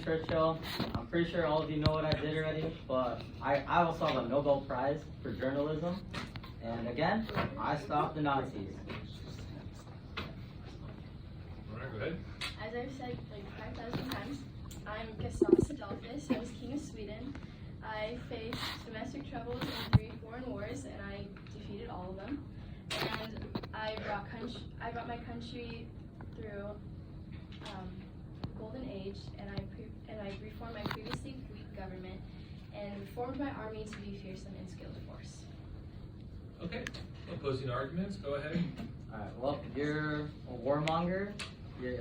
Churchill. I'm pretty sure all of you know what I did already, but I also have a Nobel Prize for journalism. And again, I stopped the Nazis. All right, go ahead. As I've said like 5,000 times, I'm Gustavus Adolphus. I was king of Sweden. I faced domestic troubles in 3 foreign wars, and I defeated all of them. And I brought my country through golden age, and I reformed my previously weak government, and reformed my army to be fearsome and skilled force. Okay. Opposing arguments. Go ahead. Alright, well, you're a warmonger.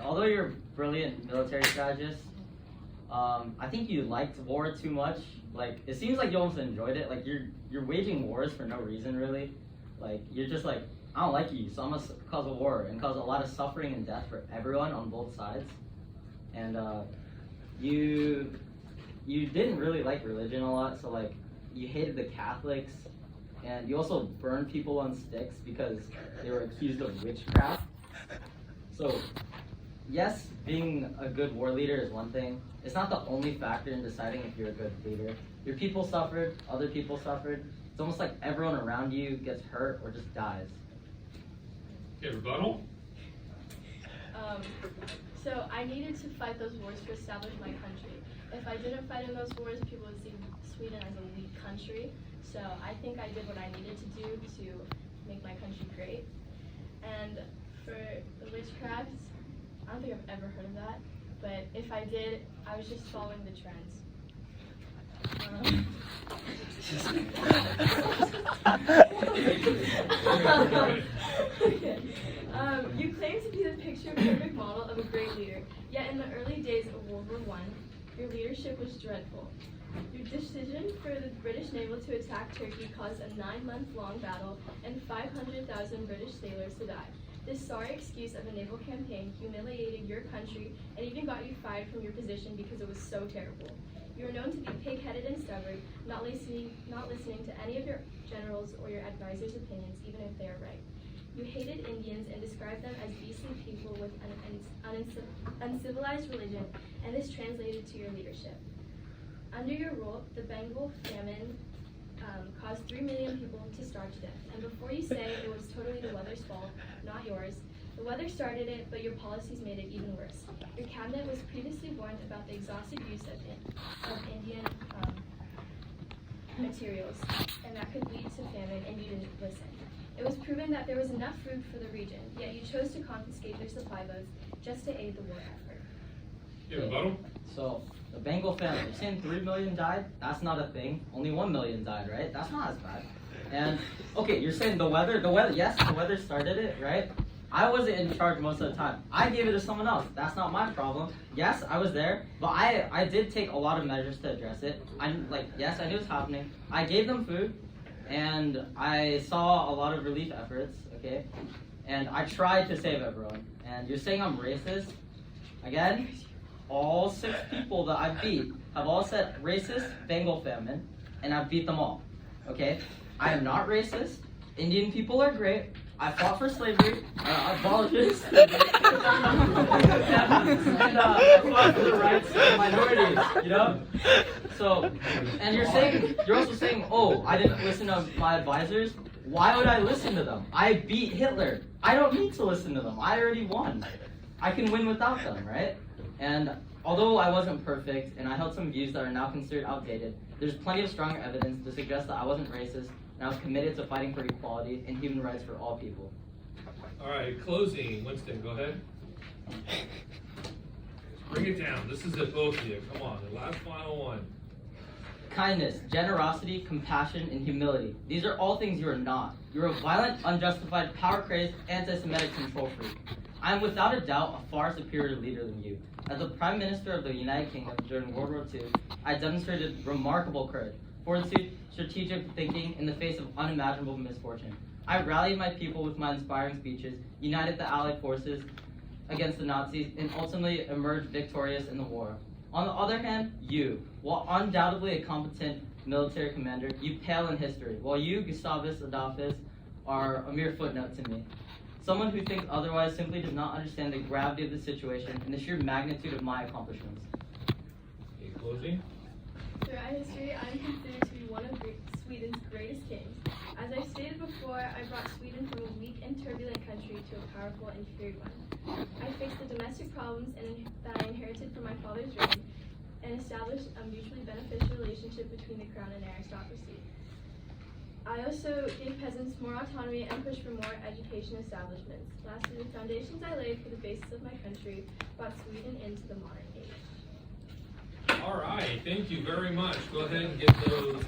Although you're a brilliant military strategist, I think you liked war too much. Like, it seems like you almost enjoyed it. Like, you're waging wars for no reason, really. Like, you're just like, I don't like you, so I'm gonna cause a war and cause a lot of suffering and death for everyone on both sides. And you didn't really like religion a lot, so like, you hated the Catholics, and you also burned people on sticks because they were accused of witchcraft. So, yes, being a good war leader is one thing. It's not the only factor in deciding if you're a good leader. Your people suffered, other people suffered. It's almost like everyone around you gets hurt or just dies. Okay, rebuttal. So I needed to fight those wars to establish my country. If I didn't fight in those wars, people would see Sweden as a weak country. So I think I did what I needed to do to make my country great. And for the witchcraft, I don't think I've ever heard of that. But if I did, I was just following the trends. You claim to be the picture-perfect model of a great leader, yet in the early days of World War I, your leadership was dreadful. Your decision for the British naval to attack Turkey caused a 9-month-long battle and 500,000 British sailors to die. This sorry excuse of a naval campaign humiliated your country and even got you fired from your position because it was so terrible. You are known to be pig-headed and stubborn, not listening to any of your generals or your advisors' opinions, even if they are right. You hated Indians and described them as beastly people with an uncivilized religion, and this translated to your leadership. Under your rule, the Bengal famine caused 3 million people to starve to death. And before you say it was totally the weather's fault, not yours, the weather started it, but your policies made it even worse. Your cabinet was previously warned about the exhaustive use of Indian materials, and that could lead to famine, and you didn't listen. It was proven that there was enough food for the region, yet you chose to confiscate their supply boats just to aid the war effort. Yeah, rebuttal. So, the Bengal famine, you're saying 3 million died? That's not a thing. Only 1 million died, right? That's not as bad. And, okay, you're saying the weather, yes, the weather started it, right? I wasn't in charge most of the time. I gave it to someone else. That's not my problem. Yes, I was there, but I did take a lot of measures to address it. Yes, I knew it was happening. I gave them food, and I saw a lot of relief efforts, okay? And I tried to save everyone. And you're saying I'm racist? Again, all 6 people that I beat have all said racist, Bengal famine, and I beat them all, okay? I am not racist. Indian people are great. I fought for slavery, abolished slavery, and I fought for the rights of minorities, you know? So, and you're also saying, oh, I didn't listen to my advisors. Why would I listen to them? I beat Hitler. I don't need to listen to them. I already won. I can win without them, right? And although I wasn't perfect, and I held some views that are now considered outdated, there's plenty of strong evidence to suggest that I wasn't racist, and I was committed to fighting for equality and human rights for all people. All right, closing. Winston, go ahead. Bring it down. This is it, both of you. Come on, the last final one. Kindness, generosity, compassion, and humility. These are all things you are not. You're a violent, unjustified, power-crazed, anti-Semitic control freak. I am without a doubt a far superior leader than you. As the Prime Minister of the United Kingdom during World War II, I demonstrated remarkable courage, fortitude, strategic thinking in the face of unimaginable misfortune. I rallied my people with my inspiring speeches, united the Allied forces against the Nazis, and ultimately emerged victorious in the war. On the other hand, you, while undoubtedly a competent military commander, you pale in history, while you, Gustavus Adolphus, are a mere footnote to me. Someone who thinks otherwise simply does not understand the gravity of the situation and the sheer magnitude of my accomplishments. Rosie? Throughout history, I am considered to be one of Sweden's greatest kings. As I stated before, I brought Sweden from a weak and turbulent country to a powerful and free one. I faced the domestic problems that I inherited from my father's reign and established a mutually beneficial relationship between the crown and aristocracy. I also gave peasants more autonomy and pushed for more education establishments. Lastly, the foundations I laid for the basis of my country brought Sweden into the modern age. All right, thank you very much. Go ahead and get those